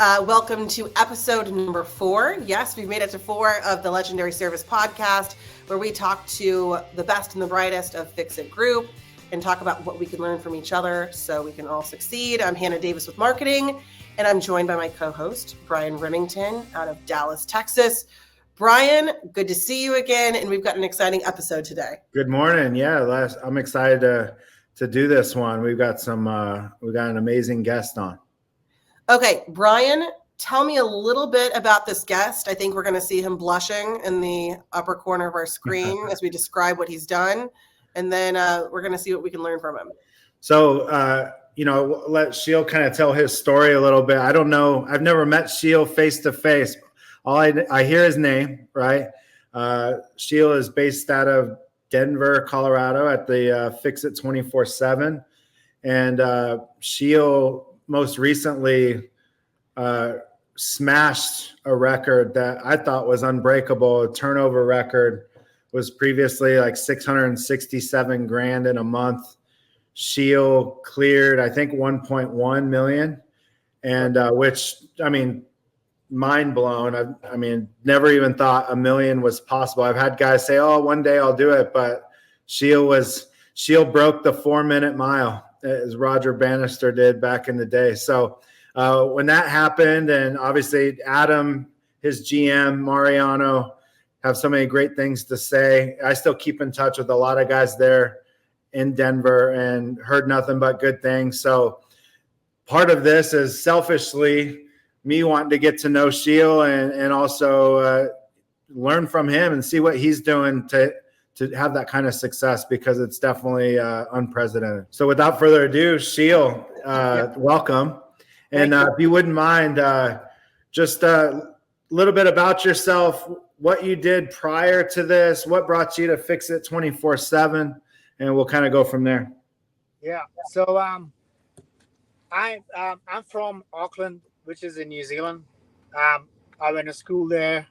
Welcome to episode number 4. Yes, we've made it to 4 of the Legendary Service podcast, where we talk to the best and the brightest of Fix It Group and talk about what we can learn from each other so we can all succeed. I'm Hannah Davis with marketing, and I'm joined by my co-host, Brian Remington out of Dallas, Texas. Brian, good to see you again, and we've got an exciting episode today. Good morning. Yeah, I'm excited to do this one. We've got an amazing guest on. Okay, Brian, tell me a little bit about this guest. I think we're going to see him blushing in the upper corner of our screen as we describe what he's done. And then we're going to see what we can learn from him. So, let Sheel kind of tell his story a little bit. I don't know. I've never met Sheel face to face. All I hear his name, right? Sheel is based out of Denver, Colorado at the Fix It 24/7. And Sheel most recently smashed a record that I thought was unbreakable. A turnover record was previously like 667 grand in a month. Sheel cleared, I think, 1.1 million, and which, I mean, mind blown. I mean, never even thought $1 million was possible. I've had guys say, "Oh, one day I'll do it," but Sheel broke the 4-minute mile, as Roger Bannister did back in the day. So when that happened, and obviously Adam, his GM, Mariano, have so many great things to say. I still keep in touch with a lot of guys there in Denver and heard nothing but good things. So part of this is selfishly me wanting to get to know Sheel and also learn from him and see what he's doing to have that kind of success, because it's definitely unprecedented. So without further ado, Sheel, welcome. And if you wouldn't mind, just a little bit about yourself, what you did prior to this, what brought you to Fix It 24/7, and we'll kind of go from there. Yeah. So I'm from Auckland, which is in New Zealand. I went to school there,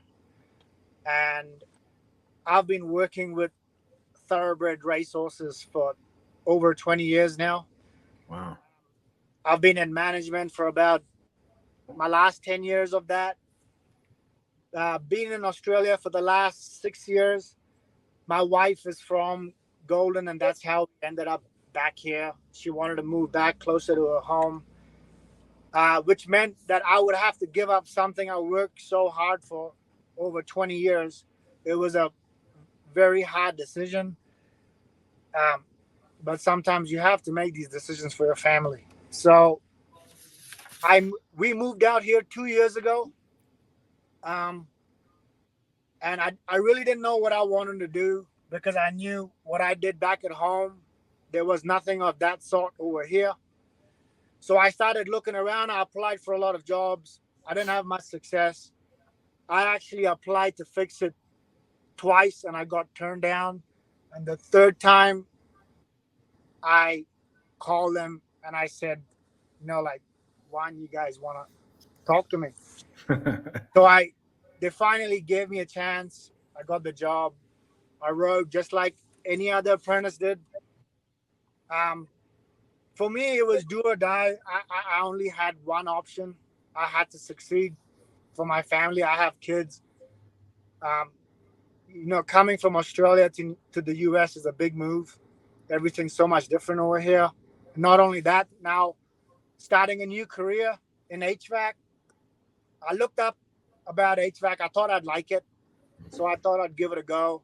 and I've been working with thoroughbred racehorses for over 20 years now. Wow. I've been in management for about my last 10 years of that. Been in Australia for the last 6 years. My wife is from Golden, and that's how we ended up back here. She wanted to move back closer to her home, which meant that I would have to give up something I worked so hard for over 20 years. It was a very hard decision. But sometimes you have to make these decisions for your family. So we moved out here 2 years ago. And I really didn't know what I wanted to do, because I knew what I did back at home. There was nothing of that sort over here. So I started looking around. I applied for a lot of jobs. I didn't have much success. I actually applied to Fix It twice, and I got turned down. And the third time, I called them and I said, why do you guys want to talk to me? So they finally gave me a chance. I got the job. I rode just like any other apprentice did. For me, it was do or die. I only had one option. I had to succeed for my family. I have kids. Coming from Australia to the US is a big move. Everything's so much different over here. Not only that, now starting a new career in HVAC. I looked up about HVAC. I thought I'd like it, so I thought I'd give it a go.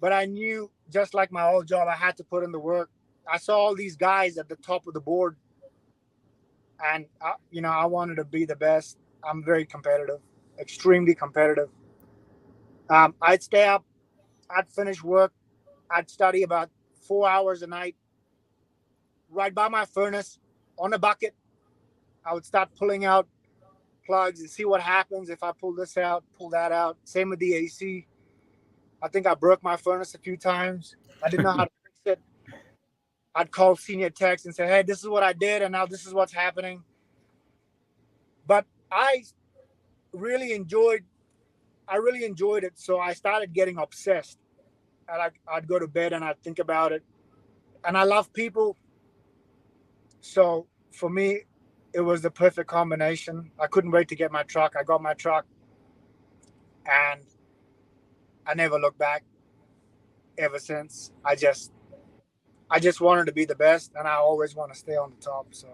But I knew, just like my old job, I had to put in the work. I saw all these guys at the top of the board, and I wanted to be the best. I'm very competitive, extremely competitive. I'd stay up, I'd finish work, I'd study about 4 hours a night, right by my furnace on a bucket. I would start pulling out plugs and see what happens if I pull this out, pull that out. Same with the AC. I think I broke my furnace a few times. I didn't know how to fix it. I'd call senior techs and say, "Hey, this is what I did, and now this is what's happening." But I really enjoyed it, so I started getting obsessed. I'd go to bed and I'd think about it. And I love people. So for me, it was the perfect combination. I couldn't wait to get my truck. I got my truck, and I never looked back ever since. I just wanted to be the best, and I always want to stay on the top. So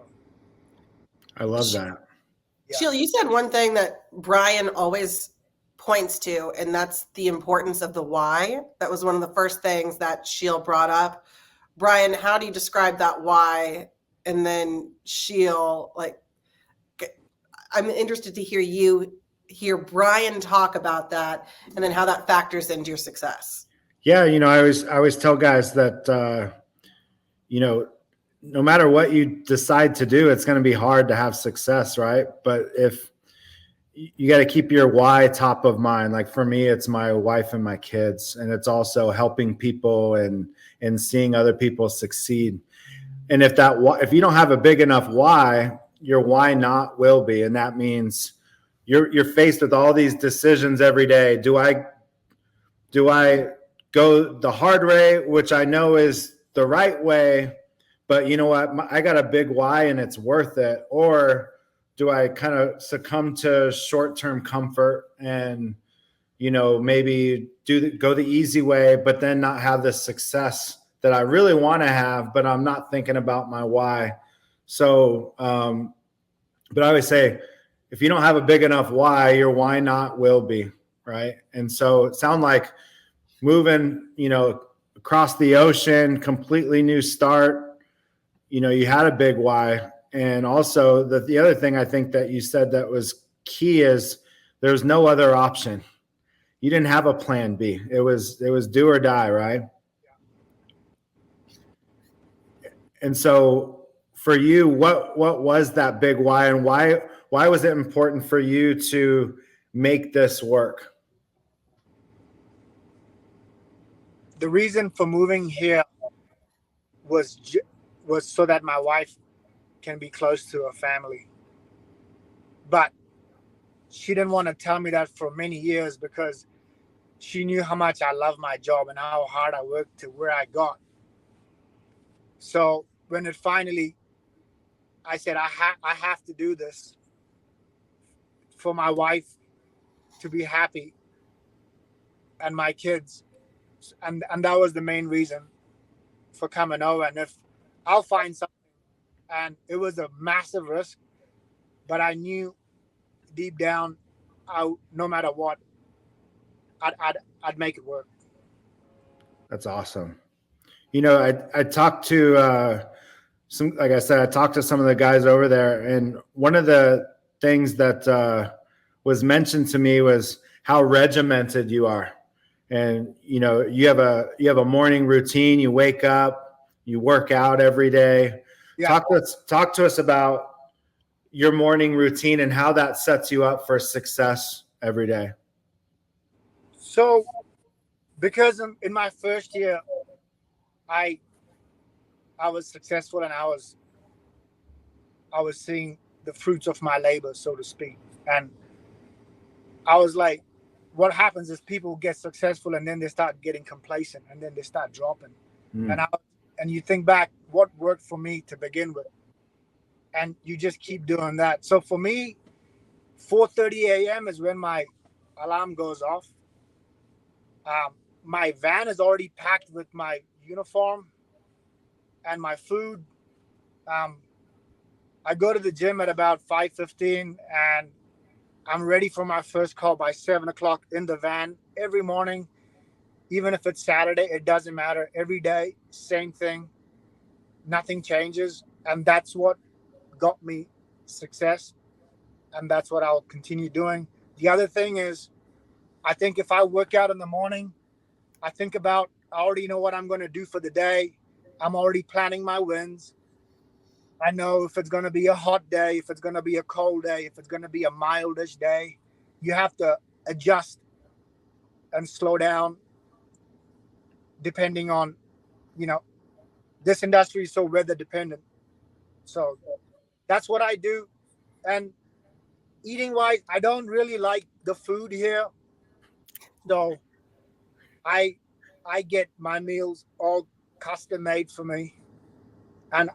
I love that. yeah. Sheel, you said one thing that Brian always points to, and that's the importance of the why. That was one of the first things that Sheel brought up. Brian, how do you describe that why? And then Sheel, like, I'm interested to hear Brian talk about that, and then how that factors into your success. Yeah, I always tell guys that no matter what you decide to do, it's going to be hard to have success, right? But if you got to keep your why top of mind. Like for me, it's my wife and my kids, and it's also helping people and seeing other people succeed. And if you don't have a big enough why, your why not will be, and that means you're faced with all these decisions every day. Do I go the hard way, which I know is the right way, but you know what? I got a big why and it's worth it. Or do I kind of succumb to short-term comfort and, maybe go the easy way, but then not have the success that I really want to have, but I'm not thinking about my why. So, but I always say, if you don't have a big enough why, your why not will be, right? And so it sounds like moving, across the ocean, completely new start, you had a big why. And also the other thing I think that you said that was key is there's no other option. You didn't have a plan B. It was do or die, right? And so for you, what was that big why, and why was it important for you to make this work? The reason for moving here was so that my wife can be close to her family. But she didn't want to tell me that for many years because she knew how much I love my job and how hard I worked to where I got. So when it finally, I said, I have to do this for my wife to be happy and my kids. And that was the main reason for coming over. And if I'll find something, and it was a massive risk, but I knew deep down, no matter what, I'd make it work. That's awesome. I talked to like I said, I talked to some of the guys over there, and one of the things that was mentioned to me was how regimented you are. And you have a morning routine. You wake up, you work out every day. Yeah. Talk to us about your morning routine and how that sets you up for success every day. So, because in my first year, I was successful, and I was seeing the fruits of my labor, so to speak. And I was like, what happens is people get successful and then they start getting complacent and then they start dropping. And you think back, what worked for me to begin with? And you just keep doing that. So for me, 4:30 a.m. is when my alarm goes off. My van is already packed with my uniform and my food. I go to the gym at about 5:15, and I'm ready for my first call by 7 o'clock in the van every morning. Even if it's Saturday, it doesn't matter. Every day, same thing. Nothing changes. And that's what got me success. And that's what I'll continue doing. The other thing is, I think if I work out in the morning, I already know what I'm going to do for the day. I'm already planning my wins. I know if it's going to be a hot day, if it's going to be a cold day, if it's going to be a mildish day. You have to adjust and slow down depending on, this industry is so weather dependent. So that's what I do. And eating wise, I don't really like the food here. So I get my meals all custom made for me. And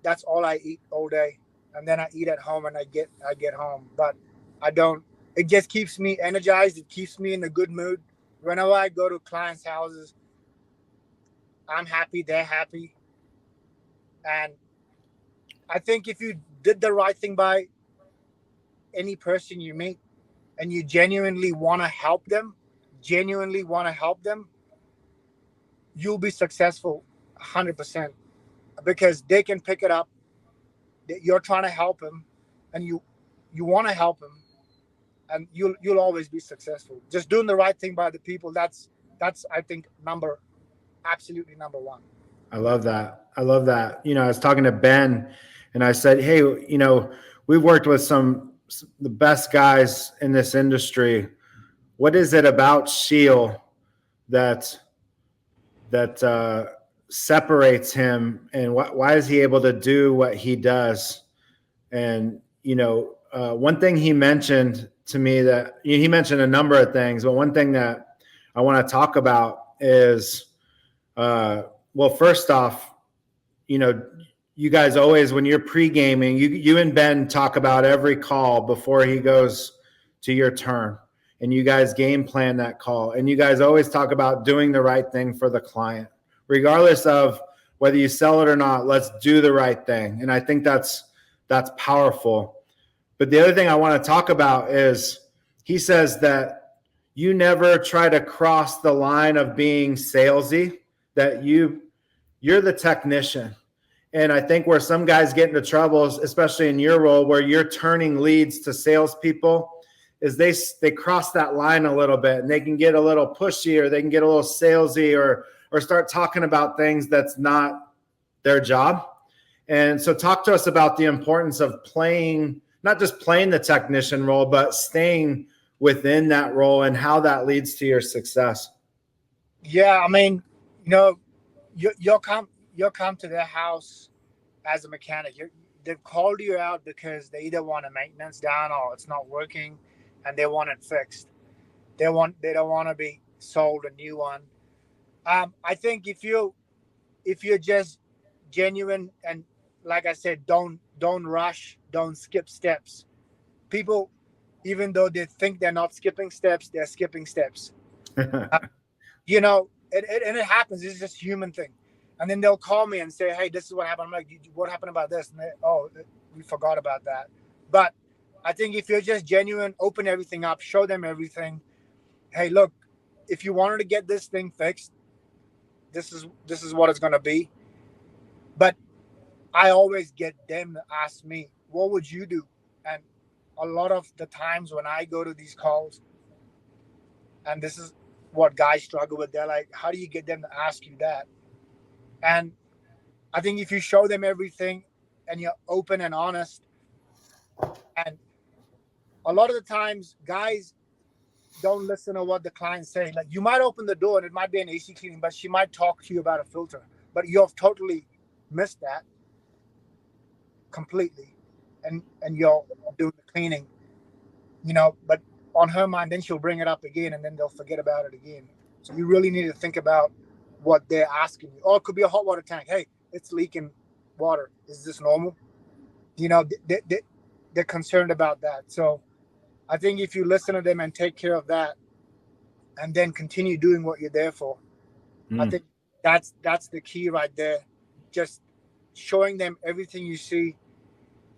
that's all I eat all day. and then I eat at home and I get home. But I don't. It just keeps me energized. It keeps me in a good mood. Whenever I go to clients' houses, I'm happy. They're happy, and I think if you did the right thing by any person you meet, and you genuinely want to help them, you'll be successful 100% because they can pick it up that you're trying to help them, and you want to help them, and you'll always be successful. Just doing the right thing by the people. That's I think absolutely number one. I love that. I love that. I was talking to Ben and I said, hey, we've worked with the best guys in this industry. What is it about Sheel that separates him, and why is he able to do what he does? And one thing he mentioned to me, that he mentioned a number of things, but one thing that I want to talk about is, well, first off, you guys always, when you're pre-gaming, you and Ben talk about every call before he goes to your turn, and you guys game plan that call, and you guys always talk about doing the right thing for the client, regardless of whether you sell it or not. Let's do the right thing. And I think that's powerful. But the other thing I want to talk about is, he says that you never try to cross the line of being salesy, that you're the technician. And I think where some guys get into troubles, especially in your role where you're turning leads to salespeople, is they cross that line a little bit, and they can get a little pushy, or they can get a little salesy, or start talking about things that's not their job. And so talk to us about the importance of not just playing the technician role, but staying within that role and how that leads to your success. Yeah, I mean, you'll come to their house as a mechanic. They've called you out because they either want a maintenance done or it's not working, and they want it fixed. They don't want to be sold a new one. I think if you're just genuine, and like I said, don't rush, don't skip steps. People, even though they think they're not skipping steps, they're skipping steps. It happens. It's just a human thing. And then they'll call me and say, hey, this is what happened. I'm like, what happened about this? And we forgot about that. But I think if you're just genuine, open everything up, show them everything. Hey, look, if you wanted to get this thing fixed, this is what it's going to be. But I always get them to ask me, what would you do? And a lot of the times when I go to these calls, and this is what guys struggle with, they're like, how do you get them to ask you that? And I think if you show them everything and you're open and honest, and a lot of the times guys don't listen to what the client's saying. Like, you might open the door and it might be an AC cleaning, but she might talk to you about a filter, but you've totally missed that completely. And you're doing the cleaning, but on her mind, then she'll bring it up again, and then they'll forget about it again. So you really need to think about what they're asking you. Or it could be a hot water tank. Hey, it's leaking water. Is this normal? They're concerned about that. So I think if you listen to them and take care of that, and then continue doing what you're there for, I think that's the key right there. Just showing them everything you see,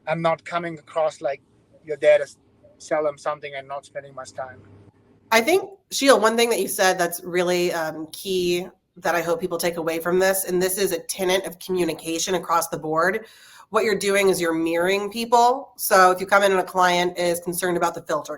and not coming across like you're there to sell them something and not spending much time. I think, Sheel, one thing that you said that's really key that I hope people take away from this, and this is a tenet of communication across the board. What you're doing is you're mirroring people. So if you come in and a client is concerned about the filter,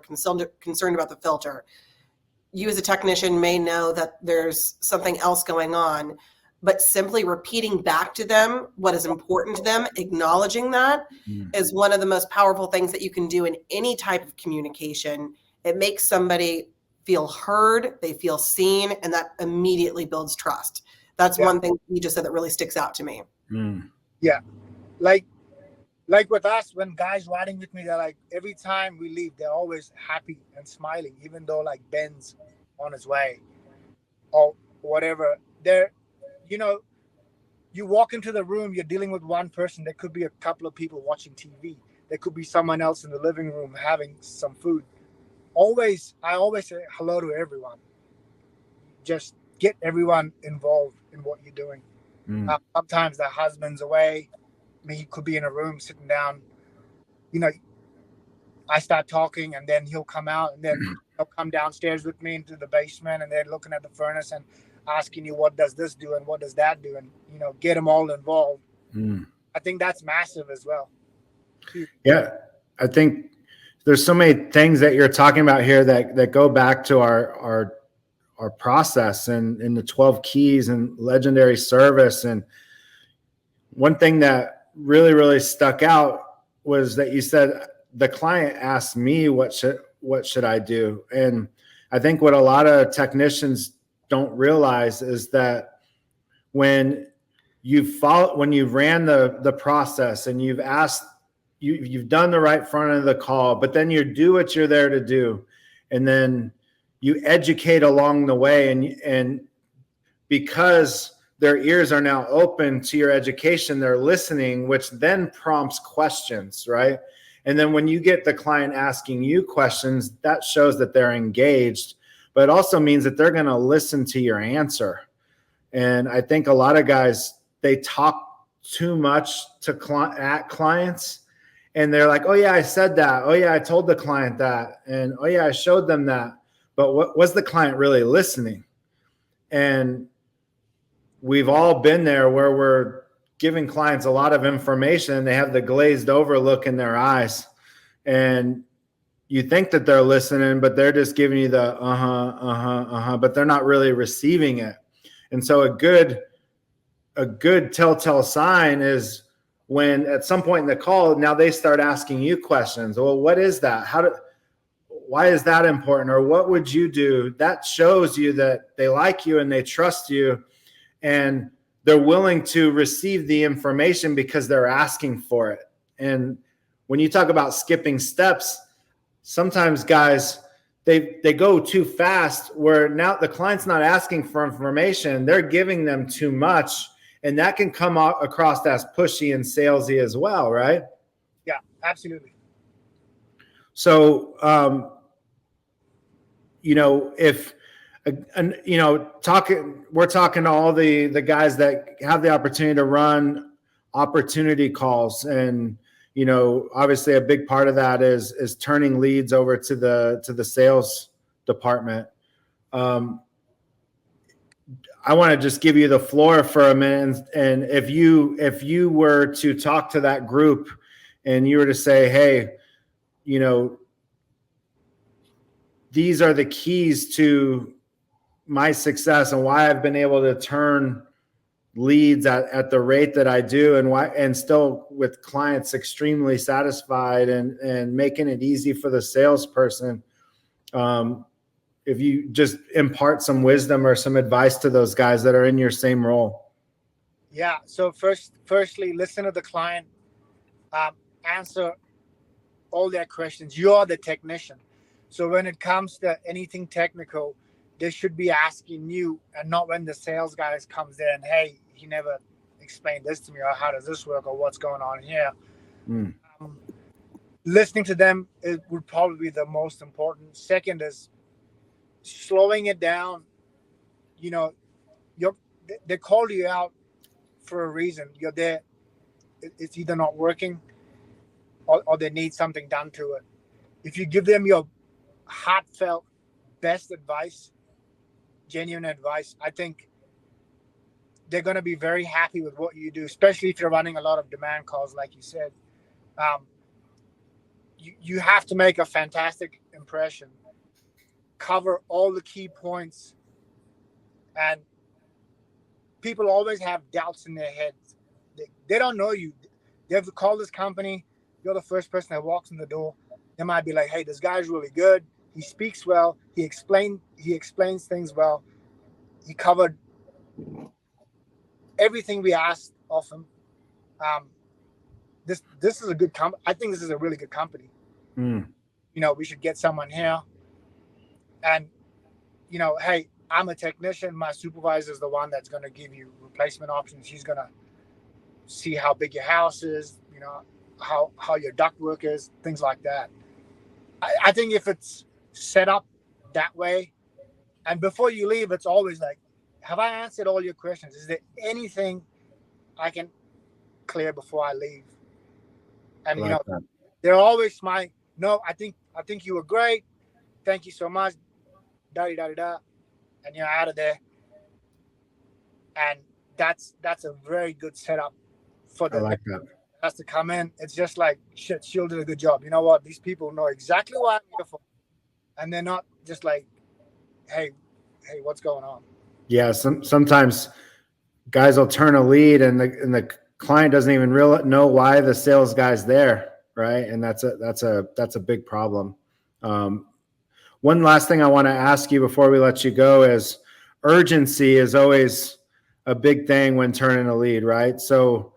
you as a technician may know that there's something else going on, but simply repeating back to them what is important to them, acknowledging that is one of the most powerful things that you can do in any type of communication. It makes somebody feel heard, they feel seen, and that immediately builds trust. That's one thing you just said that really sticks out to me. Yeah. Like with us, when guys riding with me, they're like, every time we leave, they're always happy and smiling, even though like Ben's on his way or whatever. You you walk into the room, you're dealing with one person. There could be a couple of people watching TV. There could be someone else in the living room having some food. I always say hello to everyone. Just get everyone involved in what you're doing. Sometimes the husband's away. He could be in a room sitting down. I start talking, and then he'll come out, and then he'll come downstairs with me into the basement, and they're looking at the furnace and asking you, what does this do and what does that do, and get them all involved. I think that's massive as well. Yeah, I think there's so many things that you're talking about here that go back to our process and in the 12 keys and legendary service. And one thing that really, really stuck out was that you said the client asked me, what should I do? And I think what a lot of technicians don't realize is that when you ran the process and you've asked, you've done the right front of the call, but then you do what you're there to do, and then you educate along the way, and because their ears are now open to your education, they're listening, which then prompts questions, right? And then when you get the client asking you questions, that shows that they're engaged, but it also means that they're going to listen to your answer. And I think a lot of guys, they talk too much at clients, and they're like, oh yeah, I said that. Oh yeah, I told the client that. And oh yeah, I showed them that. But what was the client really listening? And we've all been there where we're giving clients a lot of information and they have the glazed over look in their eyes. And you think that they're listening, but they're just giving you the but they're not really receiving it. And so a good telltale sign is when at some point in the call, now they start asking you questions. Well, what is that? Why is that important? Or what would you do? That shows you that they like you and they trust you, and they're willing to receive the information because they're asking for it. And when you talk about skipping steps, sometimes guys, they go too fast where now the client's not asking for information. They're giving them too much. And that can come across as pushy and salesy as well, right? Yeah, absolutely. So, we're talking to all the guys that have the opportunity to run opportunity calls, and obviously a big part of that is turning leads over to the sales department. I want to just give you the floor for a minute, and if you were to talk to that group and you were to say, hey, these are the keys to my success and why I've been able to turn leads at the rate that I do, and still with clients extremely satisfied and making it easy for the salesperson. If you just impart some wisdom or some advice to those guys that are in your same role. Yeah. So firstly, listen to the client, answer all their questions. You're the technician. So when it comes to anything technical, they should be asking you, and not when the sales guy comes in, hey, he never explained this to me, or how does this work, or what's going on here. Listening to them would probably be the most important. Second is slowing it down. They called you out for a reason. You're there. It's either not working or they need something done to it. If you give them your heartfelt best advice, genuine advice, I think they're going to be very happy with what you do, especially if you're running a lot of demand calls, like you said. You have to make a fantastic impression, cover all the key points, and people always have doubts in their heads. They don't know you. They have to call this company. You're the first person that walks in the door. They might be like, hey, this guy's really good. He speaks well. He explains things well. He covered everything we asked of him. This is a good company. I think this is a really good company. We should get someone here. And, hey, I'm a technician. My supervisor is the one that's going to give you replacement options. He's going to see how big your house is, how your duct work is, things like that. I think if it's set up that way, and before you leave, it's always like, have I answered all your questions? Is there anything I can clear before I leave? I And like that. they're always smiling. No, I think you were great. Thank you so much. Da da da da, and you're out of there. And that's a very good setup for I the like next that. has to come in. It's just like, shit, Sheel did a good job. You know what? These people know exactly what I'm here for, and they're not just like, hey, what's going on? Yeah, sometimes guys will turn a lead and the client doesn't even really know why the sales guy's there, right? And that's a big problem. One last thing I want to ask you before we let you go is urgency is always a big thing when turning a lead, right? So,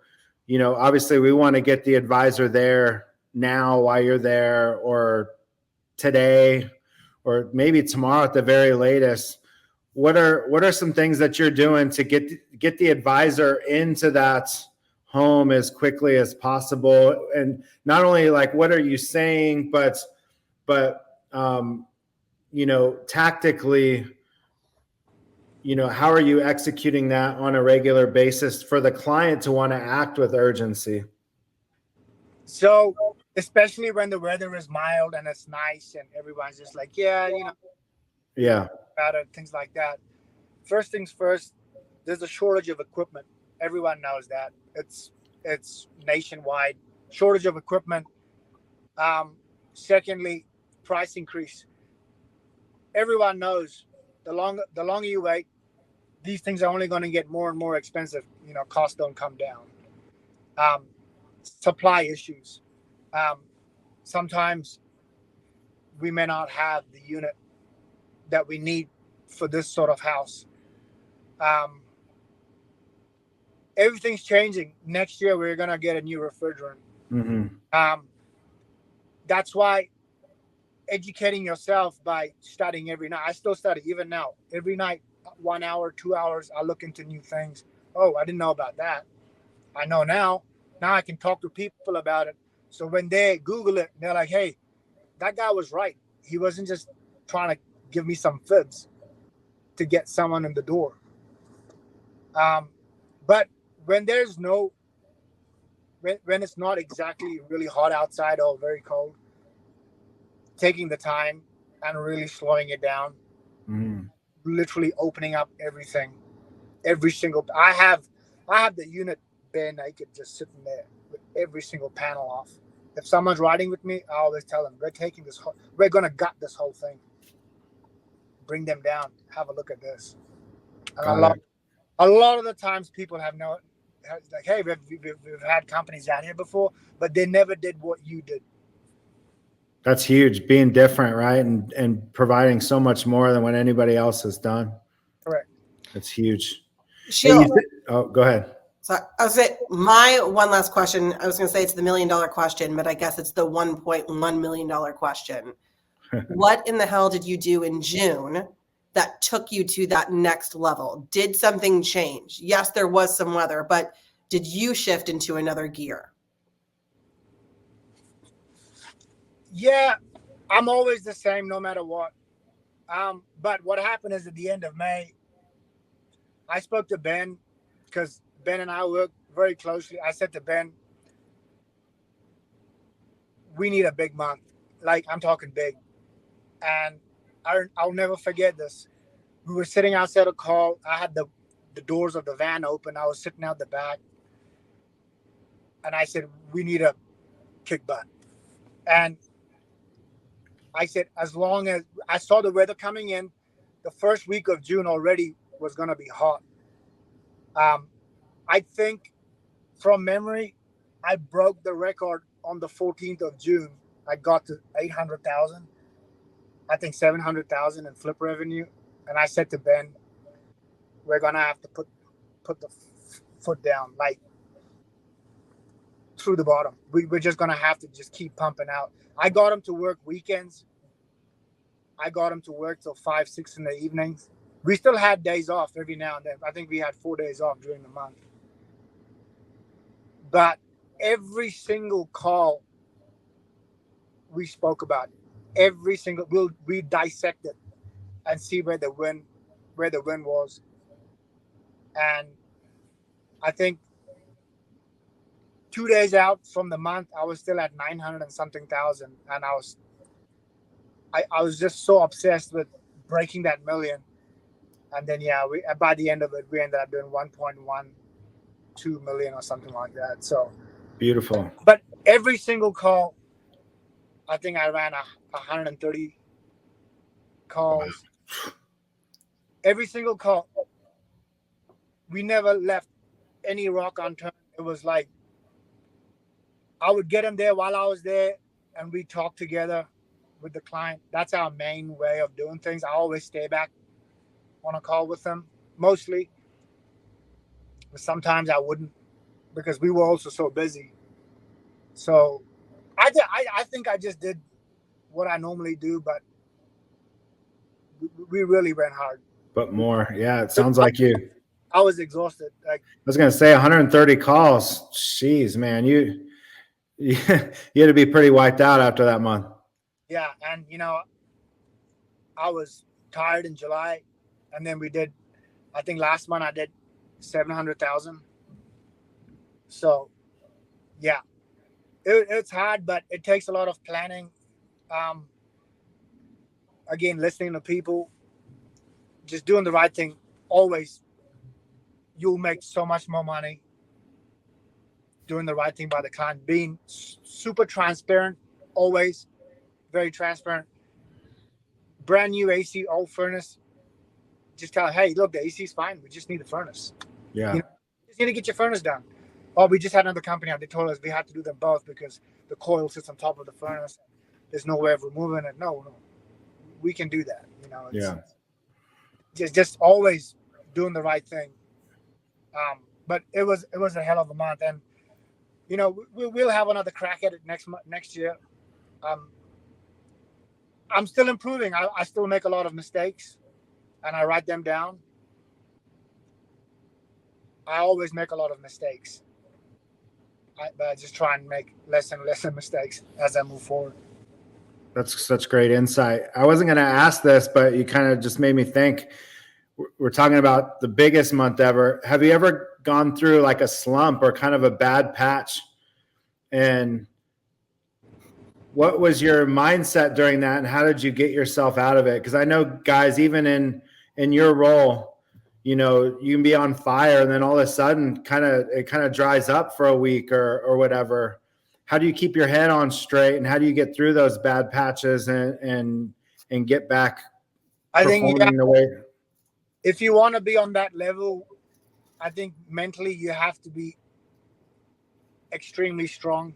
obviously we want to get the advisor there now while you're there, or today, or maybe tomorrow at the very latest. What are some things that you're doing to get the advisor into that home as quickly as possible? And not only like, what are you saying, but tactically, how are you executing that on a regular basis for the client to want to act with urgency? So, especially when the weather is mild and it's nice and everyone's just like, yeah, Yeah. about it, things like that. First things first, there's a shortage of equipment. Everyone knows that. It's nationwide shortage of equipment. Secondly, price increase. Everyone knows the longer you wait, these things are only going to get more and more expensive. Costs don't come down. Supply issues. Um, Sometimes we may not have the unit that we need for this sort of house. Um, Everything's changing. Next year, we're going to get a new refrigerant. Mm-hmm. That's why educating yourself by studying every night. I still study even now. Every night, 1 hour, 2 hours, I look into new things. Oh, I didn't know about that. I know now. Now I can talk to people about it. So when they Google it, they're like, hey, that guy was right. He wasn't just trying to give me some fibs to get someone in the door. But when there's no, when it's not exactly really hot outside or very cold, taking the time and really slowing it down, literally opening up everything, every single. I have the unit bare naked, just sitting there with every single panel off. If someone's riding with me, I always tell them we're gonna gut this whole thing. Bring them down. Have a look at this. And a lot of the times people have like, hey, we've had companies out here before, but they never did what you did. That's huge, being different, right? And providing so much more than what anybody else has done. Correct. That's huge. Sheel, Go ahead. So I was say my one last question. I was going to say it's the $1 million question, but I guess it's the $1.1 million question. What in the hell did you do in June that took you to that next level? Did something change? Yes, there was some weather, but did you shift into another gear? Yeah, I'm always the same no matter what. But what happened is at the end of May, I spoke to Ben because Ben and I work very closely. I said to Ben, we need a big month. Like, I'm talking big. And I'll never forget this. We were sitting outside a call. I had the doors of the van open. I was sitting out the back. And I said, we need a kick butt. And I said, as long as I saw the weather coming in, the first week of June already was going to be hot. I think from memory, I broke the record on the 14th of June. I got to 800,000. I think 700,000 in flip revenue. And I said to Ben, we're going to have to put the foot down, like through the bottom. We're just going to have to just keep pumping out. I got him to work weekends. I got him to work till 5, 6 in the evenings. We still had days off every now and then. I think we had 4 days off during the month. but every single call we spoke about, every single we dissect it and see where the win was. And I think 2 days out from the month, I was still at 900 and something thousand, and I was just so obsessed with breaking that million. And then we by the end of it, we ended up doing 1.12 million or something like that. So Beautiful. but every single call, I think I ran 130 calls. Every single call, we never left any rock unturned. It was like I would get them there while I was there, and we talk together with the client. That's our main way of doing things. I always stay back on a call with them, mostly. But sometimes I wouldn't, because we were also so busy. So I think I just did what I normally do, but we really ran hard. But more. Yeah, it sounds like you. I was exhausted. Like, I was going to say 130 calls. Jeez, man, you had to be pretty wiped out after that month. yeah, and I was tired in July, and then we did. I think last month I did 700,000. So, yeah, it's hard, but it takes a lot of planning. Again, listening to people, just doing the right thing. Always, you'll make so much more money doing the right thing by the client. Being super transparent, always very transparent. Brand new AC, old furnace. Just tell, hey, look, the AC is fine. We just need the furnace. Yeah. Just need to get your furnace done. Oh, we just had another company. They told us we had to do them both because the coil sits on top of the furnace. There's no way of removing it. No, we can do that. Just always doing the right thing. But it was a hell of a month, and we'll have another crack at it next year. I'm still improving. I still make a lot of mistakes, and I write them down. I always make a lot of mistakes. But I just try and make less and less mistakes as I move forward. That's such great insight. I wasn't going to ask this, but you kind of just made me think. We're talking about the biggest month ever. Have you ever gone through like a slump or kind of a bad patch? And what was your mindset during that, and how did you get yourself out of it? Because I know guys, even in your role, you can be on fire, and then all of a sudden it kind of dries up for a week or whatever. How do you keep your head on straight, and how do you get through those bad patches and get back? I think the way. If you want to be on that level, I think mentally you have to be extremely strong.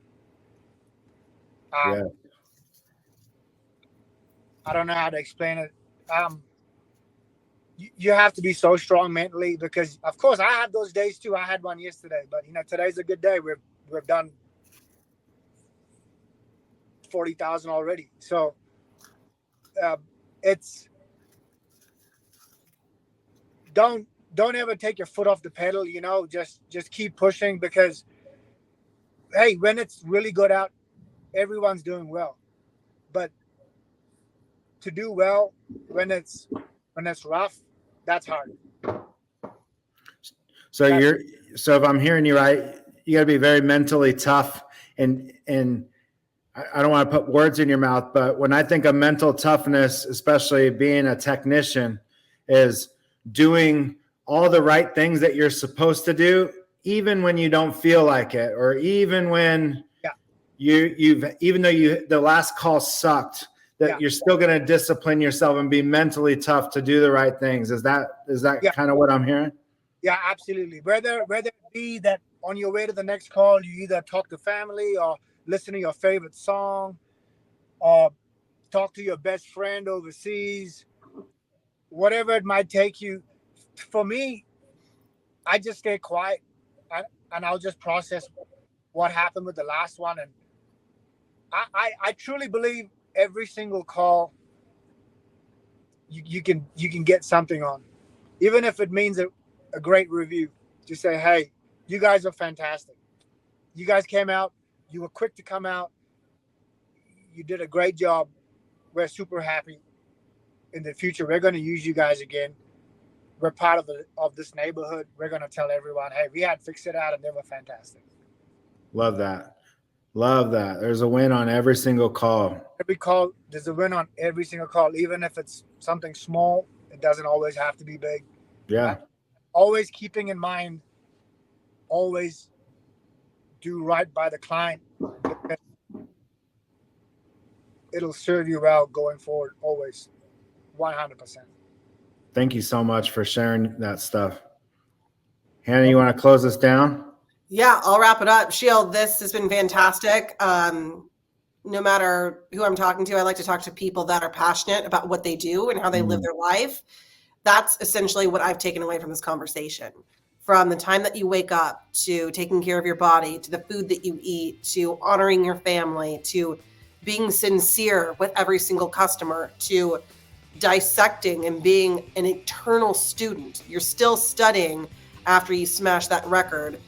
Yeah. I don't know how to explain it. You have to be so strong mentally, because of course I have those days too. I had one yesterday, but today's a good day. We've done 40,000 already. So it's don't ever take your foot off the pedal. Just keep pushing, because hey, when it's really good out, everyone's doing well. But to do well when it's rough, that's hard. So if I'm hearing you right, you got to be very mentally tough, and I don't want to put words in your mouth, but when I think of mental toughness, especially being a technician, is doing all the right things that you're supposed to do, even when you don't feel like it, or even when even though the last call sucked, that you're still going to discipline yourself and be mentally tough to do the right things. Is that kind of what I'm hearing? Yeah, absolutely. Whether it be that on your way to the next call, you either talk to family or listen to your favorite song or talk to your best friend overseas, whatever it might take you. For me, I just stay quiet and I'll just process what happened with the last one. And I truly believe every single call you can get something on, even if it means a great review. Just say, hey, you guys are fantastic. You guys came out. You were quick to come out. You did a great job. We're super happy. In the future, we're going to use you guys again. We're part of this neighborhood. We're going to tell everyone, hey, we had Fix It Out and they were fantastic. Love that. Love that. There's a win on every single call. Every call, there's a win on every single call. Even if it's something small, it doesn't always have to be big. Yeah. Always keeping in mind, always do right by the client. It'll serve you well going forward, always. 100%. Thank you so much for sharing that stuff. Hannah, you want to close us down? Yeah, I'll wrap it up. Sheel, this has been fantastic. No matter who I'm talking to, I like to talk to people that are passionate about what they do and how they live their life. That's essentially what I've taken away from this conversation. From the time that you wake up, to taking care of your body, to the food that you eat, to honoring your family, to being sincere with every single customer, to dissecting and being an eternal student. You're still studying after you smash that record.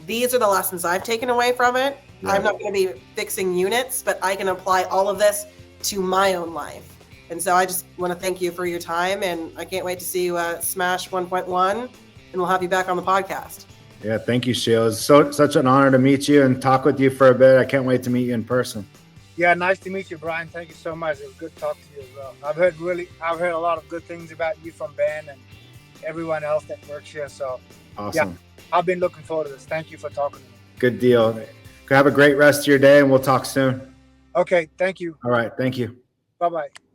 These are the lessons I've taken away from it. Yeah. I'm not going to be fixing units, but I can apply all of this to my own life. And so I just want to thank you for your time, and I can't wait to see you smash 1.1, and we'll have you back on the podcast. Yeah, thank you, Sheel. It's such an honor to meet you and talk with you for a bit. I can't wait to meet you in person. Yeah, nice to meet you, Brian. Thank you so much. It was good to talk to you as well. I've heard a lot of good things about you from Ben and everyone else that works here. So awesome. Yeah, I've been looking forward to this. Thank you for talking to me. Good deal. Have a great rest of your day, and we'll talk soon. Okay, thank you. All right, thank you. Bye-bye.